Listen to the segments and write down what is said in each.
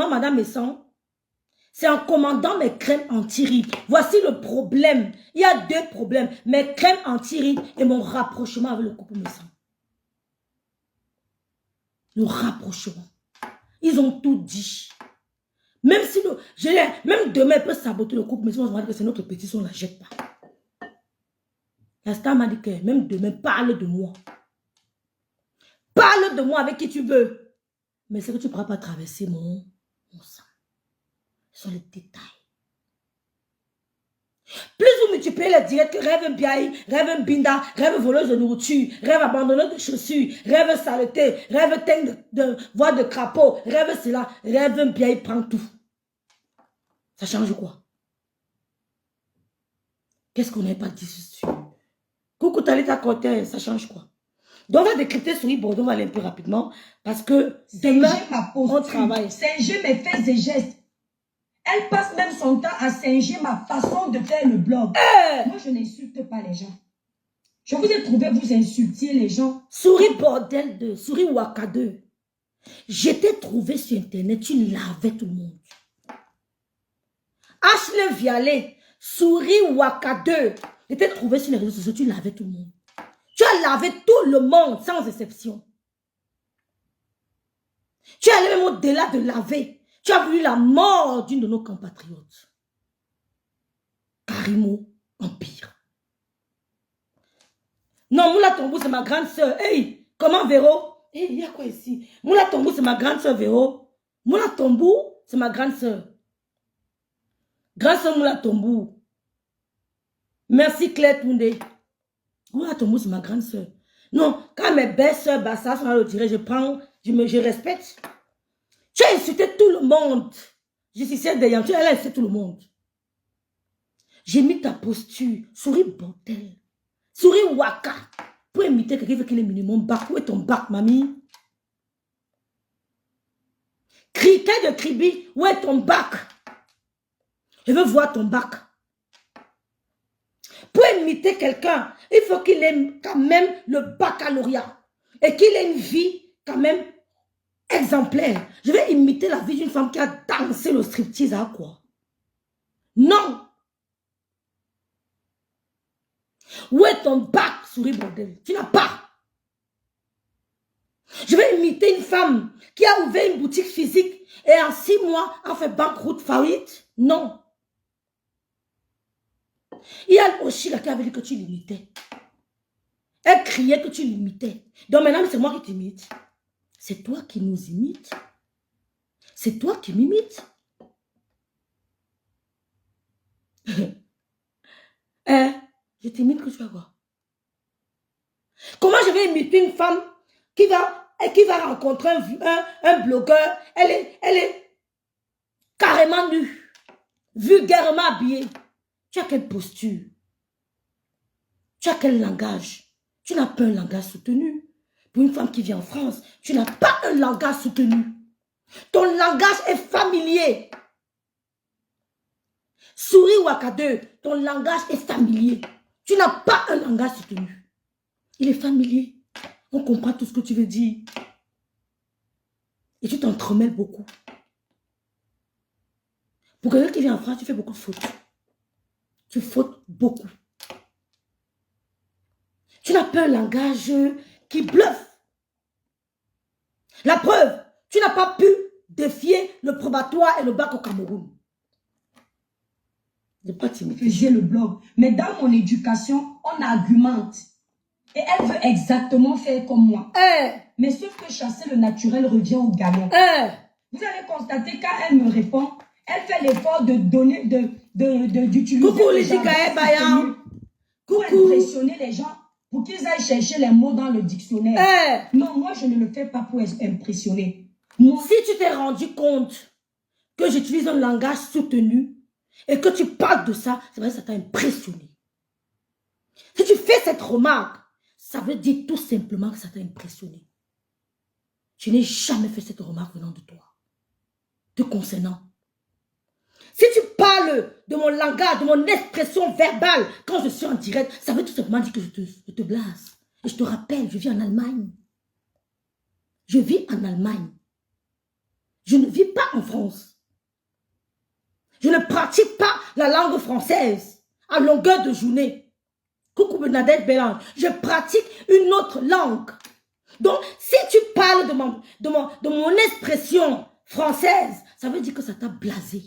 cependant, Madame Messon, c'est en commandant mes crèmes anti-rides. Voici le problème. Il y a deux problèmes. Mes crèmes anti-rides et mon rapprochement avec le couple Messon. Le rapprochement. Ils ont tout dit. Même si même demain, elle peut saboter le couple Messon, on va dire que c'est notre petit, on ne la jette pas. La star m'a dit que même demain, parle de moi. Parle de moi avec qui tu veux. Mais c'est que tu ne pourras pas traverser mon sang. Ce sont les détails. Plus vous multipliez les directs que rêve un biaï, rêve un binda, rêve voleuse de nourriture, rêve abandonneur de chaussures, rêve saleté, rêve teigne de voix de crapaud, rêve cela, rêve un biaï prend tout. Ça change quoi? Qu'est-ce qu'on n'a pas dit dessus? Coucou Talita Côté, ça change quoi? Donc on va décrypter sur Bordeaux, on va aller un peu rapidement parce que demain, on travaille. Singer mes faits et gestes. Elle passe même son temps à singer ma façon de faire le blog. Moi, je n'insulte pas les gens. Je vous ai trouvé, vous insultiez les gens. Souris bordel 2, souris Waka 2. J'étais trouvé sur Internet, tu lavais tout le monde. Ashley Vialet, souris Waka 2. J'étais trouvé sur les réseaux sociaux, tu lavais tout le monde. Tu as lavé tout le monde, sans exception. Tu es allé même au-delà de laver. Tu as voulu la mort d'une de nos compatriotes. Karimo Empire. Non, Moula Tombou, c'est ma grande soeur. Hey, comment Véro? Hey, il y a quoi ici? Moula Tombou, c'est ma grande soeur Véro. Moula Tombou, c'est ma grande soeur. Grande soeur Moula Tombou. Merci Claire Toundé. Moula Tombou, c'est ma grande soeur. Non, quand mes belles soeurs Bassa sont à le tirer, je respecte. Tu as insulté tout le monde. Je suis celle d'ayant, tu as insulté tout le monde. J'ai mis ta posture. Souris bordel. Souris Waka. Pour imiter quelqu'un qui est minimum bac. Où est ton bac, mamie? Criquet de Kribi. Où est ton bac? Je veux voir ton bac. Pour imiter quelqu'un, il faut qu'il ait quand même le baccalauréat. Et qu'il ait une vie quand même exemplaire. Je vais imiter la vie d'une femme qui a dansé le striptease à quoi? Non. Où est ton bac, souris bordel? Tu n'as pas. Je vais imiter une femme qui a ouvert une boutique physique et en 6 mois a fait banqueroute, faillite? Non. Il y a aussi là qui avait dit que tu l'imitais. Elle criait que tu l'imitais. Donc maintenant, c'est moi qui t'imite. C'est toi qui nous imites. C'est toi qui m'imites. Je t'imite que tu vas voir. Comment je vais imiter une femme qui va rencontrer un blogueur, elle est carrément nue, vulgairement habillée. Tu as quelle posture? Tu as quel langage? Tu n'as pas un langage soutenu. Pour une femme qui vit en France, tu n'as pas un langage soutenu. Ton langage est familier. Souris Waka 2, ton langage est familier. Tu n'as pas un langage soutenu. Il est familier. On comprend tout ce que tu veux dire. Et tu t'entremêles beaucoup. Pour quelqu'un qui vit en France, tu fais beaucoup de fautes. Tu fautes beaucoup. Tu n'as pas un langage qui bluffe. La preuve, tu n'as pas pu défier le probatoire et le bac au Cameroun. Je n'ai pas timide. J'ai le blog. Mais dans mon éducation, on argumente. Et elle veut exactement faire comme moi. Mais sauf que chasser le naturel revient au galon. Vous allez constater quand elle me répond, elle fait l'effort de donner, d'utiliser coucou les gens pour impressionner les gens, pour qu'ils aillent chercher les mots dans le dictionnaire. Non, moi je ne le fais pas pour impressionner. Moi, si tu t'es rendu compte que j'utilise un langage soutenu et que tu parles de ça, c'est vrai que ça t'a impressionné. Si tu fais cette remarque, ça veut dire tout simplement que ça t'a impressionné. Je n'ai jamais fait cette remarque venant de toi, te concernant. Si tu parles de mon langage, de mon expression verbale, quand je suis en direct, ça veut tout simplement dire que je te blase. Et je te rappelle, je vis en Allemagne. Je vis en Allemagne. Je ne vis pas en France. Je ne pratique pas la langue française à longueur de journée. Coucou Bernadette Bélange. Je pratique une autre langue. Donc, si tu parles de mon expression française, ça veut dire que ça t'a blasé.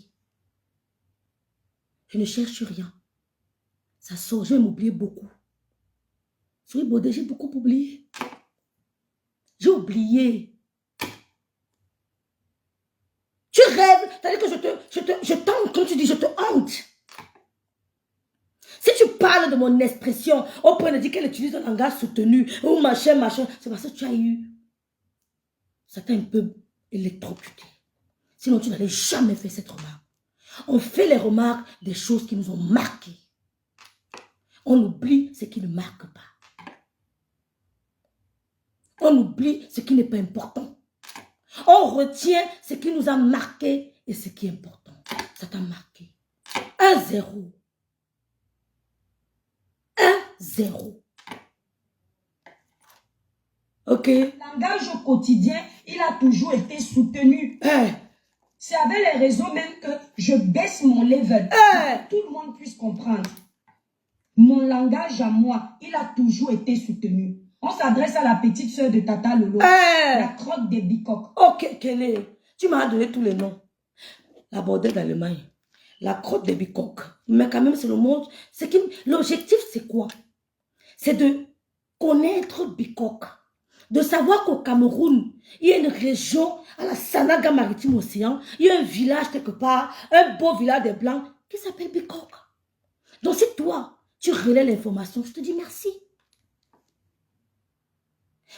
Je ne cherche rien. Ça sort, je vais m'oublier beaucoup. Souris Baudet, j'ai beaucoup oublié. J'ai oublié. Tu rêves, c'est-à-dire que je t'hante, comme tu dis, je te hante. Si tu parles de mon expression, au point de dire qu'elle utilise un langage soutenu, ou machin, c'est parce que tu as eu. Ça t'a un peu électrocuté. Sinon, tu n'allais jamais faire cette remarque. On fait les remarques des choses qui nous ont marquées. On oublie ce qui ne marque pas. On oublie ce qui n'est pas important. On retient ce qui nous a marqué et ce qui est important. Ça t'a marqué. 1-0. 1-0. Ok. Le langage au quotidien, il a toujours été soutenu. C'est avec les réseaux même que je baisse mon level. Pour que tout le monde puisse comprendre. Mon langage à moi, il a toujours été soutenu. On s'adresse à la petite soeur de Tata Lolo. La crotte des bicoques. Ok, Kelly. Tu m'as donné tous les noms. La bordelle d'Allemagne. La crotte des bicoques. Mais quand même, c'est le monde. L'objectif, c'est quoi? C'est de connaître bicoque. De savoir qu'au Cameroun, il y a une région à la Sanaga Maritime Océan. Il y a un village quelque part, un beau village des Blancs qui s'appelle bicoque. Donc si toi, tu relais l'information, je te dis merci.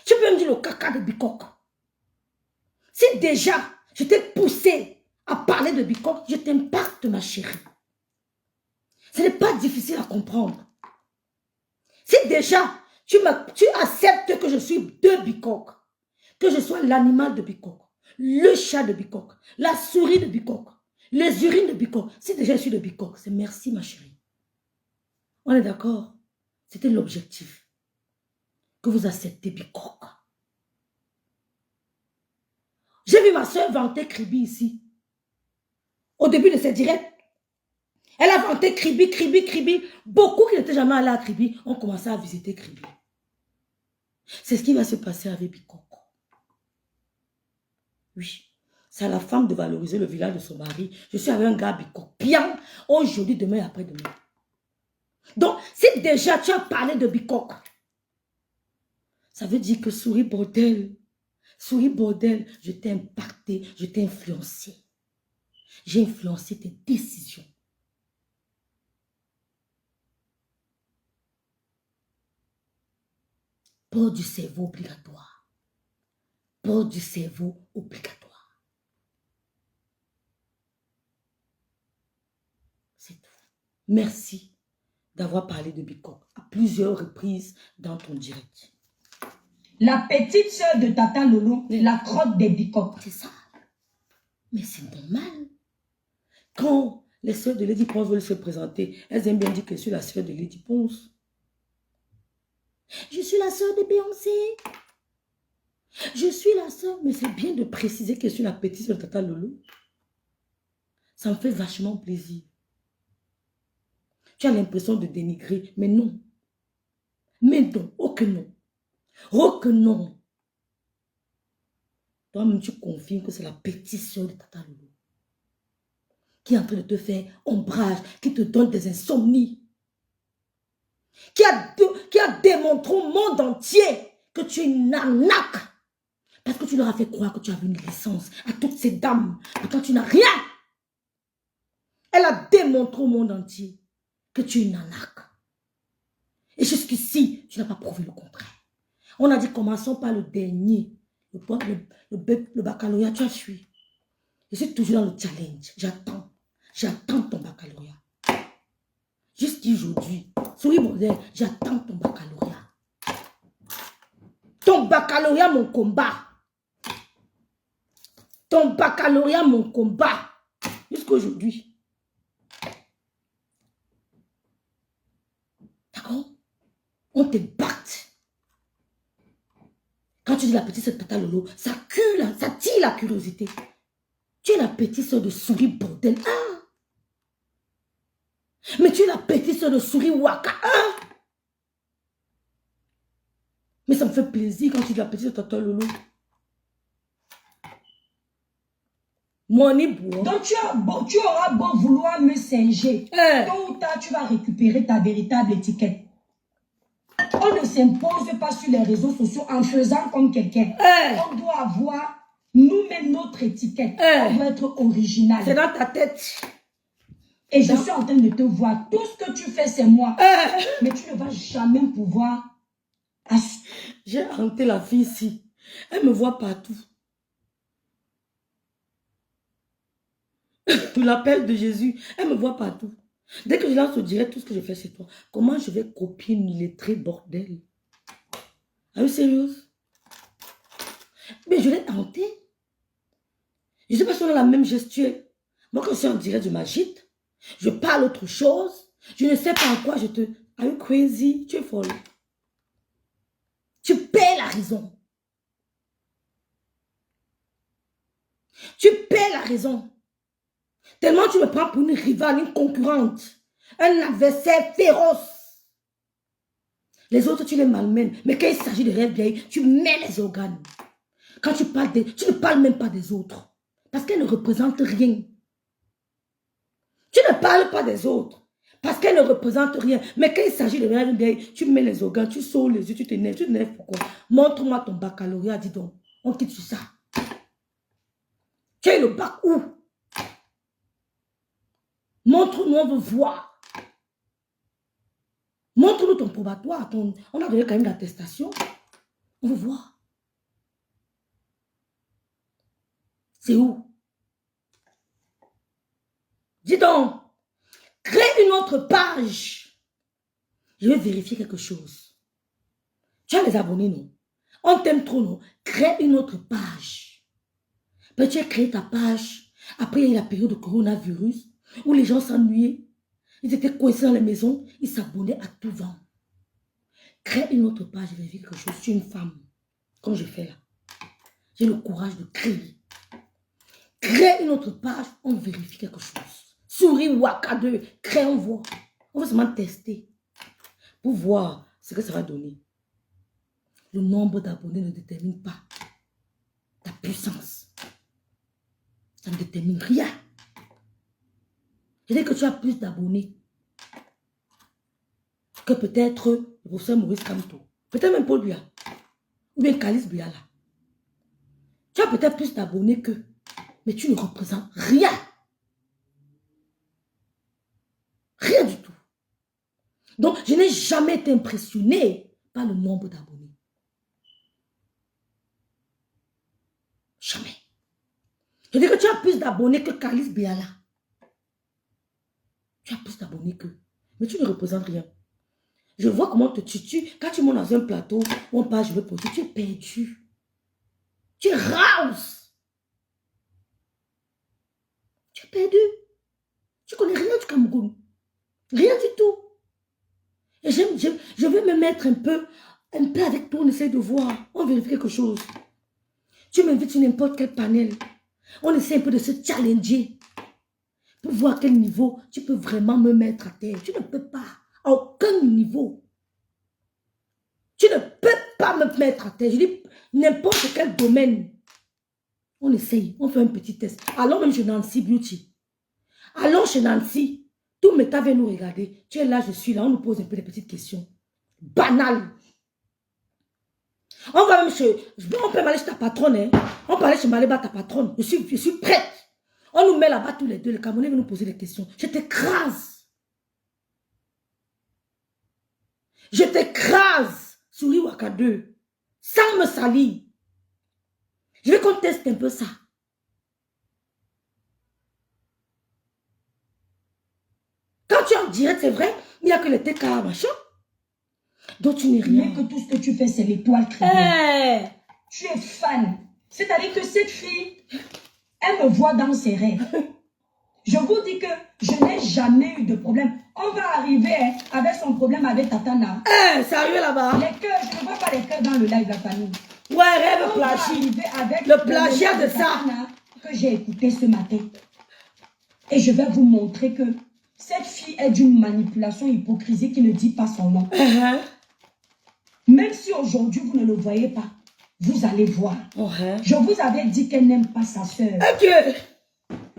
Tu peux me dire le caca de bicoque. Si déjà, je t'ai poussé à parler de bicoque, je t'impacte, ma chérie. Ce n'est pas difficile à comprendre. Si déjà, tu acceptes que je suis de bicoque, que je sois l'animal de bicoque, le chat de bicoque, la souris de bicoque, les urines de bicoque, si déjà je suis de bicoque, c'est merci, ma chérie. On est d'accord? C'était l'objectif. Que vous acceptez bicoque. J'ai vu ma soeur vanter Kribi ici. Au début de ses directs. Elle a vanté Kribi, Kribi, Kribi. Beaucoup qui n'étaient jamais allés à Kribi ont commencé à visiter Kribi. C'est ce qui va se passer avec bicoque. Oui. C'est à la femme de valoriser le village de son mari. Je suis avec un gars bicoque. Bien. Aujourd'hui, demain et après-demain. Donc, si déjà tu as parlé de bicoque, ça veut dire que souris bordel, je t'ai impacté, je t'ai influencé. J'ai influencé tes décisions. Port du cerveau obligatoire. Port du cerveau obligatoire. C'est tout. Merci d'avoir parlé de bicoque à plusieurs reprises dans ton direct. La petite soeur de Tata Lolo, la crotte des bicoques. C'est ça. Mais c'est normal. Quand les soeurs de Lady Ponce veulent se présenter, elles aiment bien dire que je suis la soeur de Lady Ponce. Je suis la soeur de Beyoncé. Je suis la soeur, mais c'est bien de préciser que je suis la petite soeur de Tata Lolo. Ça me fait vachement plaisir. Tu as l'impression de dénigrer, mais non. Mais non, oh que non. Oh que non. Toi-même, tu confirmes que c'est la petite soeur de Tata Lolo qui est en train de te faire ombrage, qui te donne des insomnies, qui a démontré au monde entier que tu es une arnaque. Parce que tu leur as fait croire que tu avais une licence à toutes ces dames. Pourtant, tu n'as rien. Elle a démontré au monde entier que tu es une arnaque. Et jusqu'ici, tu n'as pas prouvé le contraire. On a dit, commençons par le dernier. Le baccalauréat, tu as fui. Je suis toujours dans le challenge. J'attends. J'attends ton baccalauréat. Jusqu'aujourd'hui, souris bordel, j'attends ton baccalauréat. Ton baccalauréat, mon combat. Ton baccalauréat, mon combat. Jusqu'aujourd'hui. D'accord? On te batte. Quand tu dis la petite Tata Lolo, ça tire la curiosité. Tu es la petite soeur de Souris, bordel. Ah. Mais tu es la petite soeur de Souris, Waka. Ah. Mais ça me fait plaisir quand tu es la petite soeur de Tonton Lolo. Donc tu auras beau vouloir me singer. Tôt ou tard, tu vas récupérer ta véritable étiquette. On ne s'impose pas sur les réseaux sociaux en faisant comme quelqu'un. On doit avoir nous-mêmes notre étiquette. On doit être original. C'est dans ta tête. Et je suis en train de te voir. Tout ce que tu fais, c'est moi. Mais tu ne vas jamais pouvoir... J'ai hanté la fille ici. Elle me voit partout. L'appel de Jésus, elle me voit partout. Dès que je lance au direct tout ce que je fais chez toi, comment je vais copier une illettrée, bordel? Are you sérieuse? Mais je l'ai tenté. Je ne sais pas si on a la même gestuelle. Moi, quand c'est en direct, je m'agite. Je parle autre chose. Je ne sais pas en quoi je te... Are you crazy? Tu es folle. Tu perds la raison. Tu perds la raison. Tellement tu me prends pour une rivale, une concurrente, un adversaire féroce. Les autres, tu les malmènes. Mais quand il s'agit de rêves vieilles, tu mets les organes. Quand tu parles tu ne parles même pas des autres. Parce qu'elles ne représentent rien. Tu ne parles pas des autres. Parce qu'elles ne représentent rien. Mais quand il s'agit de rêves vieilles, tu mets les organes, tu sauves les yeux, tu t'énerves. Tu t'énerves pourquoi? Montre-moi ton baccalauréat, dis donc. On quitte sur ça. Tu as le bac où? Montre-nous, on veut voir. Montre-nous ton probatoire. On a donné quand même l'attestation. On veut voir. C'est où? Dis donc. Crée une autre page. Je vais vérifier quelque chose. Tu as des abonnés, non? On t'aime trop, non? Crée une autre page. Ben, tu as créé ta page. Après, il y a eu la période de coronavirus où les gens s'ennuyaient. Ils étaient coincés dans les maisons. Ils s'abonnaient à tout vent. Crée une autre page. Je vérifie quelque chose. Je suis une femme. Comme je fais là. J'ai le courage de créer. Crée une autre page. On vérifie quelque chose. Souris Waka 2. Crée, on voit. On va seulement tester. Pour voir ce que ça va donner. Le nombre d'abonnés ne détermine pas ta puissance. Ça ne détermine rien. Je dis que tu as plus d'abonnés que peut-être le professeur Maurice Kamto. Peut-être même Paul Biya. Ou bien Kalice Biala. Tu as peut-être plus d'abonnés qu'eux. Mais tu ne représentes rien. Rien du tout. Donc, je n'ai jamais été impressionné par le nombre d'abonnés. Jamais. Je dis que tu as plus d'abonnés que Kalice Biala. Tu as plus d'abonnés qu'eux. Mais tu ne représentes rien. Je vois comment te tues. Quand tu montes dans un plateau, on parle, je veux poser, tu es perdu. Tu es rase. Tu es perdu. Tu connais rien du Cameroun. Rien du tout. Et je vais me mettre un peu avec toi, on essaie de voir. On vérifie quelque chose. Tu m'invites sur n'importe quel panel. On essaie un peu de se challenger. Pour voir à quel niveau tu peux vraiment me mettre à terre. Tu ne peux pas. À aucun niveau. Tu ne peux pas me mettre à terre. Je dis n'importe quel domaine. On essaye. On fait un petit test. Allons même chez Nancy Beauty. Allons chez Nancy. Tout méta vient nous regarder. Tu es là, je suis là. On nous pose un peu des petites questions. Banales. On va même chez... On peut aller chez ta patronne. Hein? On peut aller chez Maléba, ta patronne. Je suis prête. On nous met là-bas tous les deux. Les Camerounais vont nous poser des questions. Je t'écrase. Je t'écrase. Souris Waka 2. Sans me salir. Je vais qu'on teste un peu ça. Quand tu es en direct, c'est vrai, il n'y a que les TK, machin. Donc tu n'es rien. Mais que tout ce que tu fais, c'est l'étoile créée. Tu es fan. C'est-à-dire que cette fille, elle me voit dans ses rêves. Je vous dis que je n'ai jamais eu de problème. On va arriver avec son problème avec Tatana. Sérieux là-bas? Les cœurs, je ne vois pas les cœurs dans le live, la famille. Ouais, rêve plagiat. Le plagiat de ça. que j'ai écouté ce matin. Et je vais vous montrer que cette fille est d'une manipulation hypocrisie qui ne dit pas son nom. Même si aujourd'hui vous ne le voyez pas, vous allez voir. Je vous avais dit qu'elle n'aime pas sa soeur.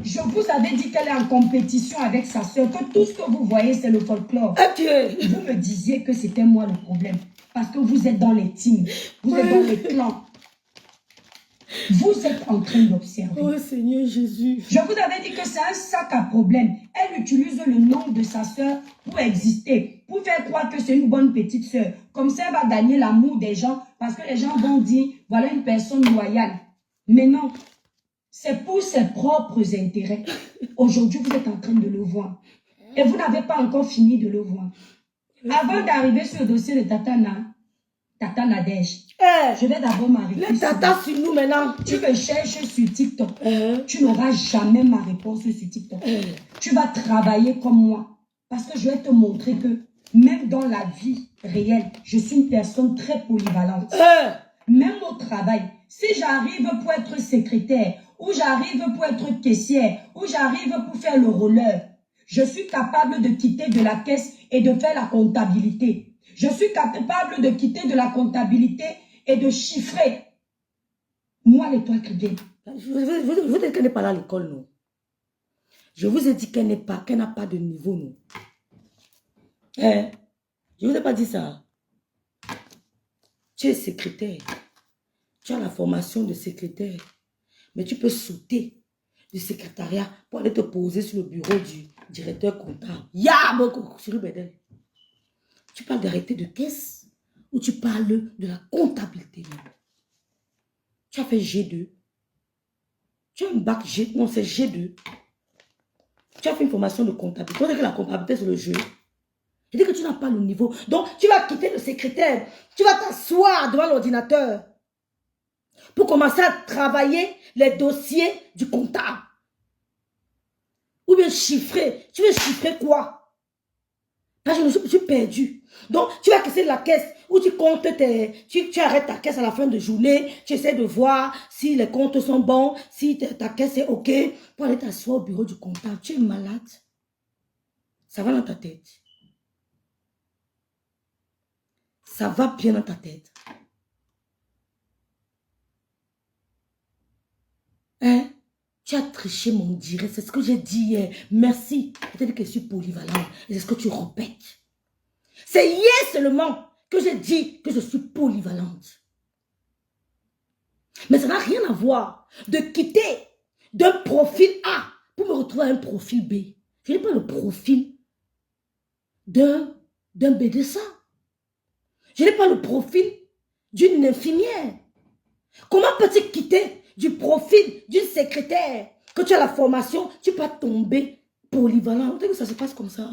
Je vous avais dit qu'elle est en compétition avec sa soeur, que tout ce que vous voyez, c'est le folklore. Vous me disiez que c'était moi le problème. Parce que vous êtes dans les teams, vous êtes dans les clans. Vous êtes en train d'observer. Oh Seigneur Jésus. Je vous avais dit que c'est un sac à problème. Elle utilise le nom de sa soeur pour exister, pour faire croire que c'est une bonne petite soeur. Comme ça, elle va gagner l'amour des gens, parce que les gens vont dire, voilà une personne loyale. Mais non, c'est pour ses propres intérêts. Aujourd'hui, vous êtes en train de le voir. Et vous n'avez pas encore fini de le voir. Avant d'arriver sur le dossier de Tata Nadège, je vais d'abord m'arrêter. Les tatas sur nous maintenant. Tu me cherches sur TikTok. Tu n'auras jamais ma réponse sur TikTok. Tu vas travailler comme moi. Parce que je vais te montrer que même dans la vie réelle, je suis une personne très polyvalente. Même au travail, si j'arrive pour être secrétaire, ou j'arrive pour être caissière, ou j'arrive pour faire le roller, je suis capable de quitter de la caisse et de faire la comptabilité. Je suis capable de quitter de la comptabilité et de chiffrer. Moi, l'étoile chrétienne. Je vous ai dit qu'elle n'est pas là à l'école, non. Je vous ai dit qu'elle n'a pas de niveau, non. Je ne vous ai pas dit ça. Tu es secrétaire. Tu as la formation de secrétaire. Mais tu peux sauter du secrétariat pour aller te poser sur le bureau du directeur comptable. Tu parles d'arrêter de caisse ou tu parles de la comptabilité même. Tu as fait G2. Tu as un bac G. Non, c'est G2. Tu as fait une formation de comptabilité. Tu sais que la comptabilité, c'est le jeu. Je dis que tu n'as pas le niveau. Donc, tu vas quitter le secrétaire. Tu vas t'asseoir devant l'ordinateur pour commencer à travailler les dossiers du comptable. Ou bien chiffrer. Tu veux chiffrer quoi? Là, je suis perdu. Donc, tu vas casser la caisse où tu comptes tu arrêtes ta caisse à la fin de journée. Tu essaies de voir si les comptes sont bons, si ta caisse est OK. Pour aller t'asseoir au bureau du comptable. Tu es malade. Ça va dans ta tête. Ça va bien dans ta tête. Hein? Tu as triché mon direct. C'est ce que j'ai dit hier. Merci. Peut-être que je suis polyvalente. Et c'est ce que tu répètes. C'est hier seulement que j'ai dit que je suis polyvalente. Mais ça n'a rien à voir de quitter d'un profil A pour me retrouver à un profil B. Je n'ai pas le profil d'un BDSA. Je n'ai pas le profil d'une infirmière. Comment peux-tu quitter du profil d'une secrétaire que tu as la formation, tu peux tomber polyvalent? Vous savez que ça se passe comme ça.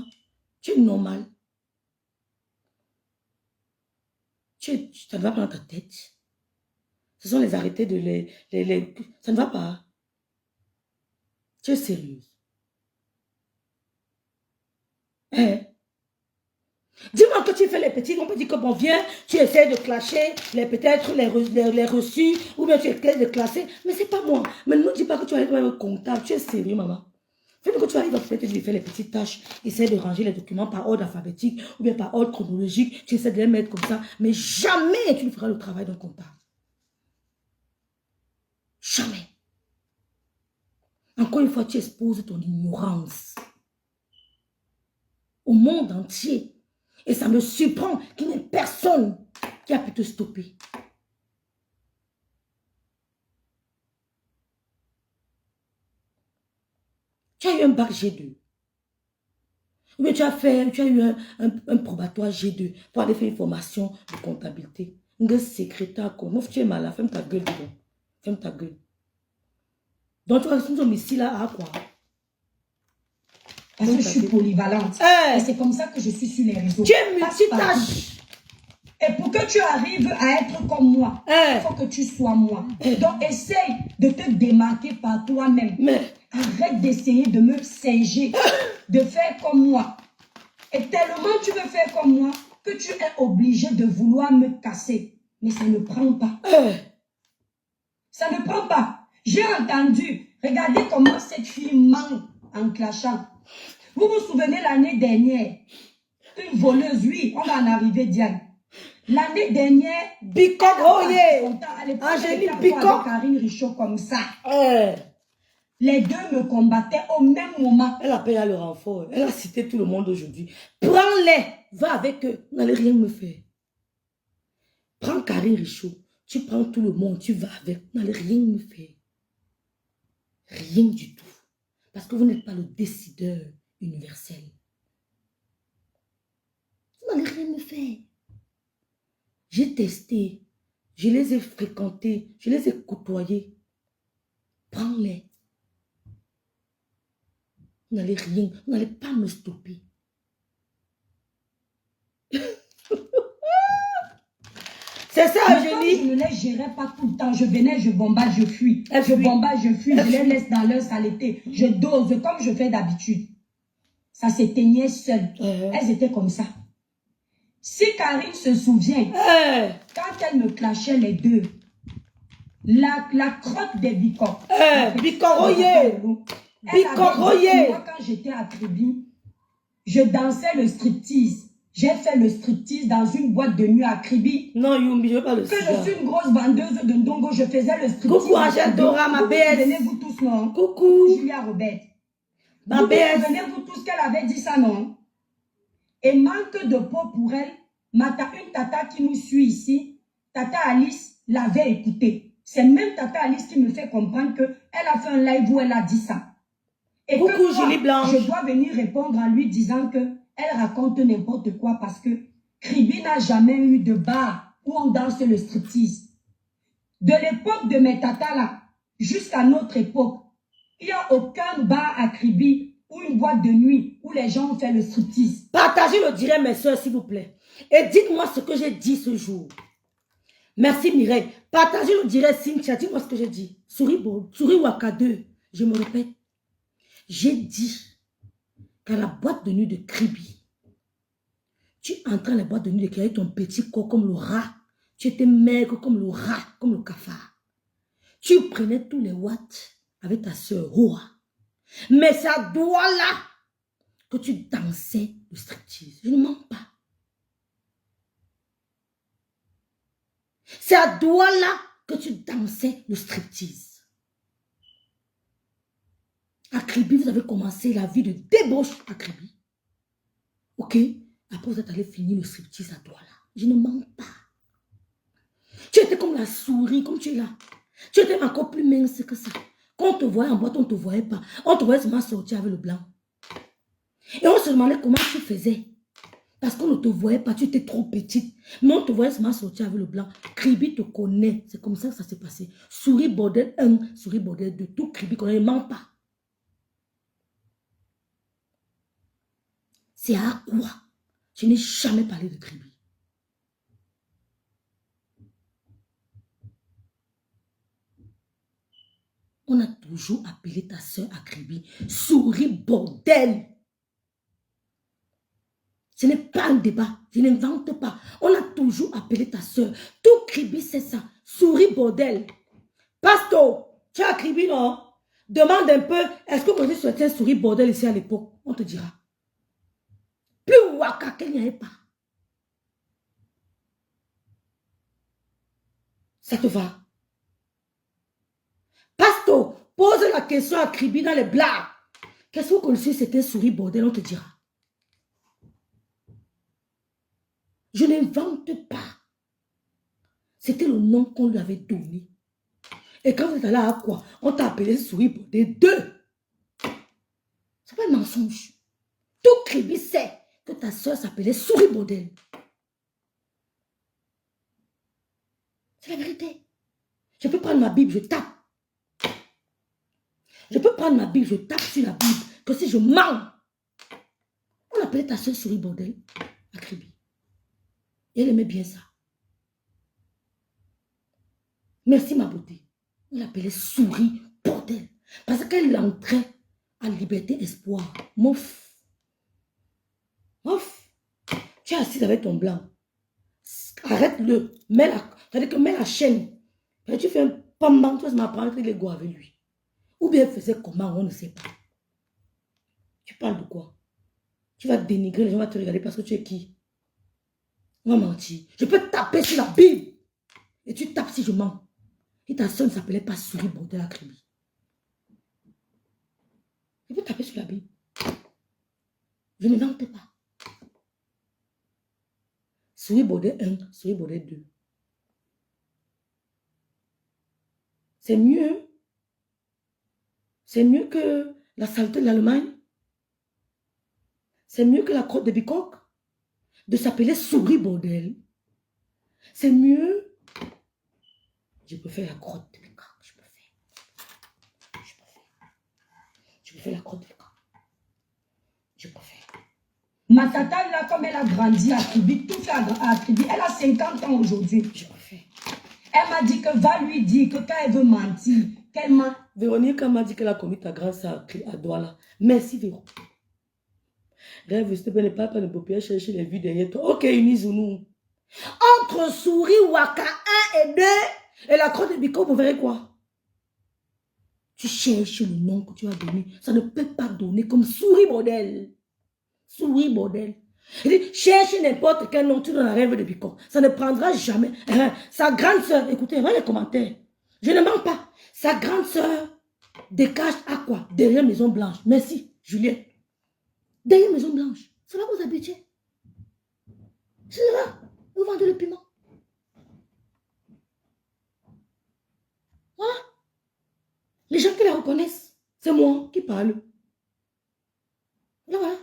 Tu es normal. Ça ne va pas dans ta tête. Ce sont les arrêtés de ça ne va pas. Tu es sérieuse. Dis-moi que tu fais les petits, on peut dire que bon, viens, tu essaies de clasher peut-être les reçus, ou bien tu essaies de classer, mais c'est pas moi. Mais ne me dis pas que tu vas être comptable, tu es sérieux, maman. Fais que tu arrives à faire les petites tâches, essaie de ranger les documents par ordre alphabétique, ou bien par ordre chronologique, tu essaies de les mettre comme ça, mais jamais tu ne feras le travail d'un comptable. Jamais. Encore une fois, tu exposes ton ignorance au monde entier. Et ça me surprend qu'il n'y ait personne qui a pu te stopper. Tu as eu un bac G2. Mais tu as eu un probatoire G2 pour aller faire une formation de comptabilité. Un secrétaire, tu es malade, ferme ta gueule. Ferme ta gueule. Donc tu vas rester ici là à quoi? Parce que je suis polyvalente. Et c'est comme ça que je suis sur les réseaux. Tu es multitâche. Et pour que tu arrives à être comme moi, il faut que tu sois moi. Donc essaye de te démarquer par toi-même. Arrête d'essayer de me singer, de faire comme moi. Et tellement tu veux faire comme moi que tu es obligé de vouloir me casser. Mais ça ne prend pas. Ça ne prend pas. J'ai entendu Regardez comment cette fille ment en clashant. Vous vous souvenez l'année dernière, une voleuse, oui, on va en arriver, Diane. L'année dernière, Bicon, Angélique Bicon avec Karine Richaud comme ça. Les deux me combattaient au même moment. Elle appelle à le renfort. Elle a cité tout le monde aujourd'hui. Prends-les, va avec eux. Vous n'allez rien me faire. Prends Karine Richaud. Tu prends tout le monde, tu vas avec. Vous n'allez rien me faire. Rien du tout. Parce que vous n'êtes pas le décideur universel. Vous n'allez rien me faire. J'ai testé. Je les ai fréquentés. Je les ai côtoyés. Prends-les. Vous n'allez rien. Vous n'allez pas me stopper. C'est ça, Eugénie. Je ne les gérais pas tout le temps. Je venais, je bombarde, je fuis. Je bombarde, je fuis. Je les laisse dans leur saleté. Je dose comme je fais d'habitude. Ça s'éteignait seul. Elles étaient comme ça. Si Karine se souvient, quand elle me clashait les deux, la crotte des Bicons. Bicoroyer. Bicoroyer. Moi, quand j'étais à Kribi, je dansais le striptease. J'ai fait le striptease dans une boîte de nuit à Kribi. Non, Yumbi, je veux pas le cigare. Que je suis une grosse vendeuse de Ndongo, je faisais le striptease. Coucou Angèle Dora, ma BS. Venez-vous tous, non? Coucou. Julia Robert. Ma BS. Venez-vous tous qu'elle avait dit ça, non? Et manque de peau pour elle, une tata qui nous suit ici, Tata Alice l'avait écouté. C'est même Tata Alice qui me fait comprendre qu'elle a fait un live où elle a dit ça. Et coucou que moi, Julie Blanche. Je dois venir répondre en lui disant que elle raconte n'importe quoi parce que Kribi n'a jamais eu de bar où on danse le striptease. De l'époque de mes tatas là, jusqu'à notre époque, il n'y a aucun bar à Kribi ou une boîte de nuit où les gens ont fait le striptease. Partagez le direct, mes soeurs, s'il vous plaît. Et dites-moi ce que j'ai dit ce jour. Merci Mireille. Partagez le direct, Cynthia. Dites-moi ce que j'ai dit. Souris Waka 2. Je me répète. J'ai dit qu'à la boîte de nuit de Kribi, tu entrais dans la boîte de nuit de Kribi avec ton petit corps comme le rat. Tu étais maigre comme le rat, comme le cafard. Tu prenais tous les watts avec ta soeur Hoa. Mais c'est à Douala que tu dansais le striptease. Je ne mens pas. C'est à Douala que tu dansais le striptease. À Kribi, vous avez commencé la vie de débauche à Kribi. Ok? Après, vous êtes allé finir le striptease à Douala. Je ne mens pas. Tu étais comme la souris, comme tu es là. Tu étais encore plus mince que ça. Quand on te voyait en boîte, on ne te voyait pas. On te voyait seulement sortir avec le blanc. Et on se demandait comment tu faisais. Parce qu'on ne te voyait pas, tu étais trop petite. Mais on te voyait seulement sortir avec le blanc. Kribi te connaît. C'est comme ça que ça s'est passé. Souris bordel 1, souris bordel 2. Tout Kribi connaît, ne ment pas. C'est à quoi? Je n'ai jamais parlé de Kribi. On a toujours appelé ta soeur à Kribi. Souris bordel. Ce n'est pas un débat. Je n'invente pas. On a toujours appelé ta soeur. Tout Kribi, c'est ça. Souris bordel. Pasto, tu as Kribi, non? Demande un peu, est-ce que vous souhaitez souris bordel ici à l'époque? On te dira. Plus waka qu'il n'y avait pas. Ça te va? Pasto, pose la question à Kribi dans les blagues. Qu'est-ce que vous connaissez, c'était souris bordel? On te dira. Je n'invente pas. C'était le nom qu'on lui avait donné. Et quand vous êtes allé à quoi? On t'a appelé souris bordel 2. C'est pas un mensonge. Tout Kribi sait que ta soeur s'appelait souris bordel. C'est la vérité. Je peux prendre ma Bible, je tape. Je peux prendre ma Bible, je tape sur la Bible. Que si je mens, on appelait ta soeur souris bordel à Kribi. Et elle aimait bien ça. Merci ma beauté. On l'appelait souris bordel. Parce qu'elle entrait à Liberté Espoir. Mouf. Mouf. Tu es assise avec ton blanc. Arrête-le. Mets la chaîne. Et tu fais un pambang, tu vas m'apprendre les go avec lui. Ou bien elle faisait comment, on ne sait pas. Tu parles de quoi? Tu vas dénigrer, les gens vont te regarder parce que tu es qui? On va mentir. Je peux taper sur la Bible. Et tu tapes si je mens. Et ta soeur ne s'appelait pas Souris Bordel Akribi. Je peux taper sur la Bible. Je ne n'invente pas. Souris Bordel 1, Souris Bordel 2. C'est mieux. C'est mieux que la saleté de l'Allemagne. C'est mieux que la crotte de Bicoque. De s'appeler Souris Bordel. C'est mieux. Je préfère la crotte de Bicoque. Je préfère la crotte de Bicoque. Je préfère. Ma tata, là, comme elle a grandi à Kribi, tout fait à Kribi, elle a 50 ans aujourd'hui. Je préfère. Elle m'a dit que va lui dire que quand elle veut mentir, qu'elle ment. Véronique m'a dit qu'elle a commis ta grâce à Douala. Merci, Véro. Rêve, s'il te plaît, ne parle pas de papier, chercher les vues derrière toi. Ok, Unizonou. Entre Souris, Waka 1 et 2 et la crotte de Bico, vous verrez quoi? Tu cherches le nom que tu as donné. Ça ne peut pas donner comme Souris Bordel. Souris Bordel. Cherche n'importe quel nom, tu donnes la rêve de Bico. Ça ne prendra jamais. Sa grande soeur, écoutez, voyez les commentaires. Je ne mens pas. Sa grande soeur décache à quoi? Derrière Maison Blanche. Merci, Julien. Derrière Maison Blanche. C'est là que vous habitez. C'est là. Vous vendez le piment. Voilà. Les gens qui la reconnaissent, c'est moi qui parle. Voilà.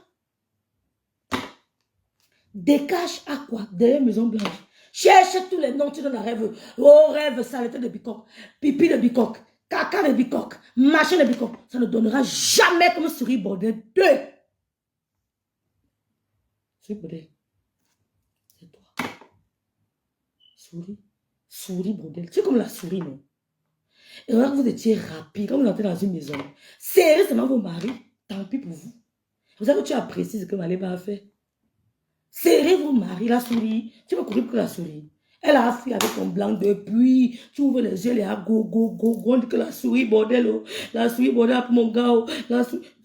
Décache à quoi? Derrière Maison Blanche. Cherche tous les noms, tu donnes un rêve. Oh, rêve, saleté de Bicoque. Pipi de Bicoque. Caca de Bicoque. Machin de Bicoque. Ça ne donnera jamais comme Souris Bordel 2. Souris Bordel. C'est toi. Souris. Souris Bordel. Tu es comme la souris, non? Et alors que vous étiez rapide, quand vous entrez dans une maison, sérieusement vos maris, tant pis pour vous. Vous savez que tu apprécies ce que Maléba a fait. Serrez vos maris, la souris. Tu vas courir pour la souris. Elle a fui avec ton blanc depuis. Tu ouvres les yeux, elle est à go, go, go, go. On dit que la souris, bordel. Oh. La souris, bordel pour mon gars. Oh.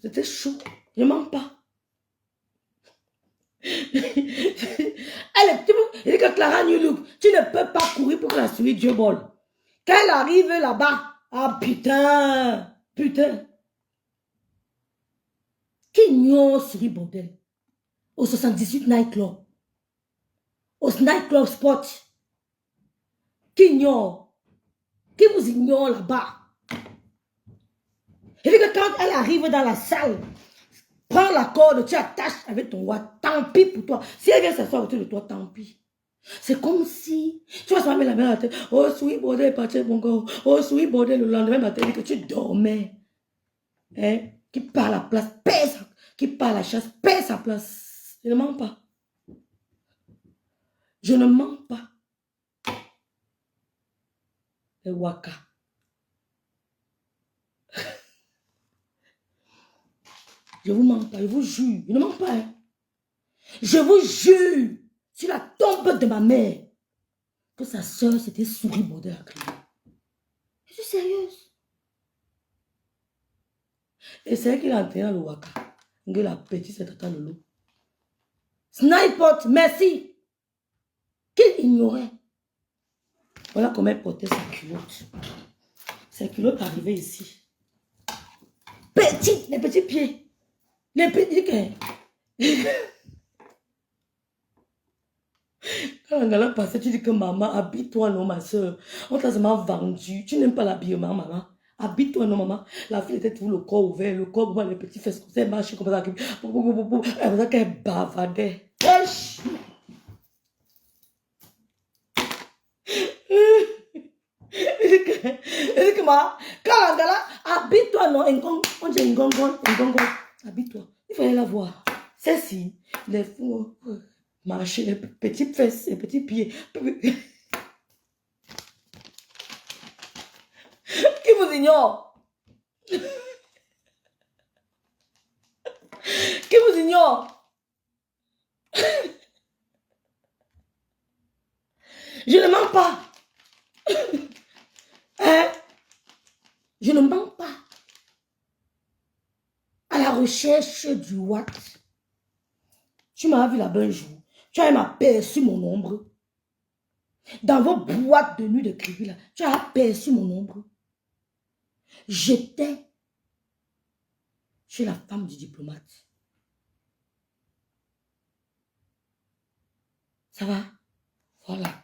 C'était chaud. Je ne mens pas. Elle dit que Clara New Look, tu ne peux pas courir pour que la souris Dieu bol. Quand elle arrive là-bas, ah putain, putain. Qui ignore souris bordel? Au 78 nightclub. Au nightclub spot. Qui ignore? Qui vous ignore là-bas? Et que quand elle arrive dans la salle, prends la corde, tu attaches avec ton doigt, tant pis pour toi. Si elle vient s'asseoir autour de toi, tant pis. C'est comme si tu vas se mettre la main à la tête. Oh, souris bordel est parti mon gars. Oh, souris bordel le lendemain matin, que tu dormais. Hein? Qui part la place, pèse. Qui part la chasse, pèse sa place. Je ne mens pas. Je ne mens pas. Les waka. Je vous mens pas, je vous jure. Je ne mens pas. Hein. Je vous jure, sur la tombe de ma mère, que sa soeur c'était Souris Bordel à crier. Je suis sérieuse. Et c'est elle qui l'a enterré dans le waka. La petite, c'est Tata Lolo. Sniper, merci. Qu'il ignorait. Voilà comment elle portait sa culotte. Sa culotte arrivait ici. Petit, les petits pieds. Les petits pieds. Quand on a passé, tu dis que maman, habille-toi, non, ma soeur. On t'a seulement vendu. Tu n'aimes pas l'habillement, maman. Habille-toi, non, maman. La fille était tout le corps ouvert, le corps ouvert, les petits fesses comme ça, elle marchait comme ça. Elle faisait qu'elle bavardait. Elle dit que moi, quand on a là, habille-toi, non, on dit un gongon, habille-toi. Il fallait la voir. Celle-ci, les fous. Marcher, les petites fesses, les petits pieds. Qui vous ignore? Qui vous ignore? Je ne mens pas. Hein? Je ne mens pas. la recherche du what? Tu m'as vu là-bas un jour. Tu as même aperçu mon ombre. Dans vos boîtes de nuit de crédit, là, tu as aperçu mon ombre. J'étais chez la femme du diplomate. Ça va? Voilà.